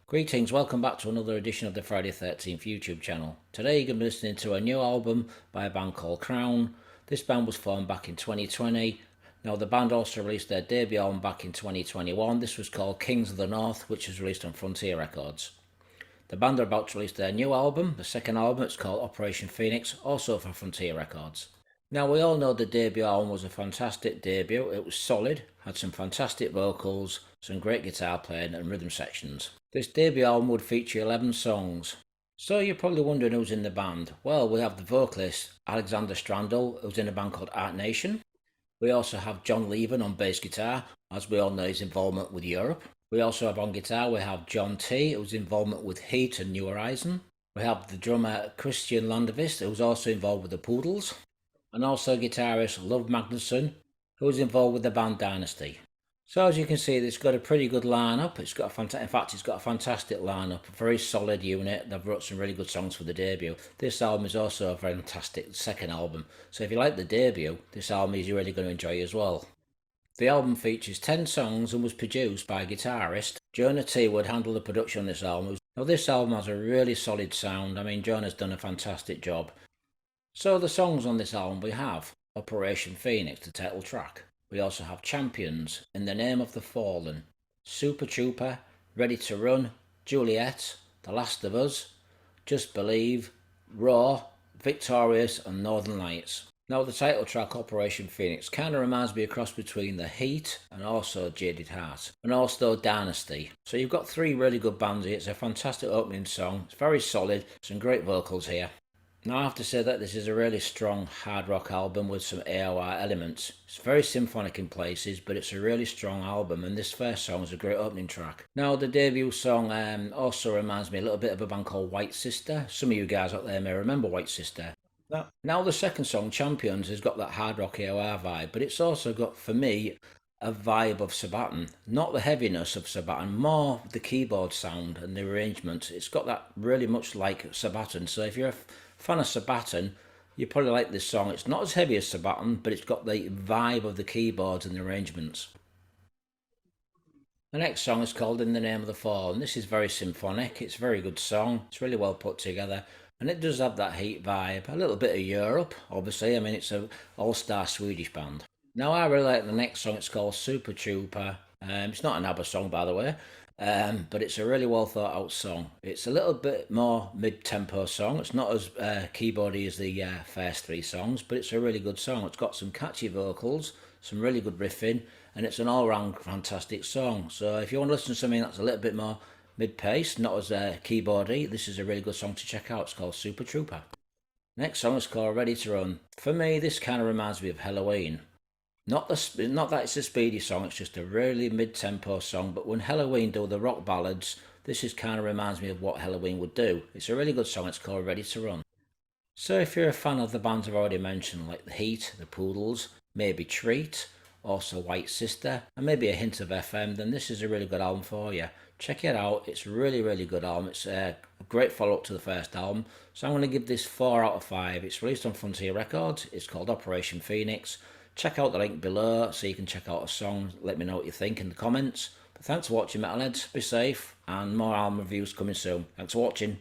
Greetings, welcome back to another edition of the Friday 13th YouTube channel. Today you're going to be listening to a new album by a band called Crowne. This band was formed back in 2020. Now the band also released their debut album back in 2021. This was called Kings of the North, which was released on Frontier Records. The band are about to release their new album, the second album. It's called Operation Phoenix, also for Frontier Records. Now we all know the debut album was a fantastic debut. It was solid, had some fantastic vocals, some great guitar playing and rhythm sections. This debut album would feature 11 songs. So you're probably wondering who's in the band. Well, we have the vocalist Alexander Strandl, who's in a band called H.E.A.T. We also have John Levin on bass guitar, as we all know his involvement with Europe. We also have on guitar, we have John T, who's involvement with H.E.A.T and New Horizon. We have the drummer Christian Landevist, who's also involved with the Poodles. And also guitarist Love Magnusson, who's involved with the band Dynasty. So as you can see, it's got a pretty good lineup. It's got a fantastic lineup, a very solid unit. They've wrote some really good songs for the debut. This album is also a fantastic second album. So if you like the debut, this album is you're really going to enjoy as well. The album features 10 songs and was produced by guitarist Jonah T. would handle the production on this album. Now this album has a really solid sound. I mean, Jonah's done a fantastic job. So the songs on this album we have Operation Phoenix, the title track. We also have Champions, In the Name of the Fallen, Super Trooper, Ready to Run, Juliet, The Last of Us, Just Believe, Raw, Victorious and Northern Lights. Now the title track Operation Phoenix kind of reminds me a cross between the H.E.A.T and also H.E.A.T and also Dynasty. So you've got three really good bands here. It's a fantastic opening song. It's very solid, some great vocals here. Now I have to say that this is a really strong hard rock album with some AOR elements. It's very symphonic in places, but it's a really strong album, and this first song is a great opening track. Now the debut song also reminds me a little bit of a band called White Sister. Some of you guys out there may remember White Sister. Now the second song, Champions, has got that hard rock AOR vibe, but it's also got, for me, a vibe of Sabaton. Not the heaviness of Sabaton, more the keyboard sound and the arrangement. It's got that really much like Sabaton, so if you're a fan of Sabaton, you probably like this song. It's not as heavy as Sabaton, but it's got the vibe of the keyboards and the arrangements. The next song is called In the Name of the Fall, and this is very symphonic. It's a very good song. It's really well put together, and it does have that H.E.A.T vibe. A little bit of Europe, obviously. I mean, it's an all-star Swedish band. Now, I really like the next song. It's called Super Trooper. It's not an ABBA song, by the way, but it's a really well thought out song. It's a little bit more mid-tempo song. It's not as keyboardy as the first three songs, but it's a really good song. It's got some catchy vocals, some really good riffing, and it's an all-round fantastic song. So if you want to listen to something that's a little bit more mid-pace, not as keyboardy, this is a really good song to check out. It's called Super Trooper. Next song is called Ready to Run. For me, this kind of reminds me of Halloween. Not that it's a speedy song, it's just a really mid-tempo song, but when Halloween do the rock ballads, this is kind of reminds me of what Halloween would do. It's a really good song, it's called Ready to Run. So if you're a fan of the bands I've already mentioned, like the H.E.A.T, the Poodles, maybe Treat, also White Sister, and maybe a hint of FM, then this is a really good album for you. Check it out, it's a really, really good album. It's a great follow-up to the first album, so I'm going to give this 4 out of 5. It's released on Frontier Records, it's called Operation Phoenix. Check out the link below so you can check out a song. Let me know what you think in the comments. But thanks for watching, Metalheads. Be safe, and more album reviews coming soon. Thanks for watching.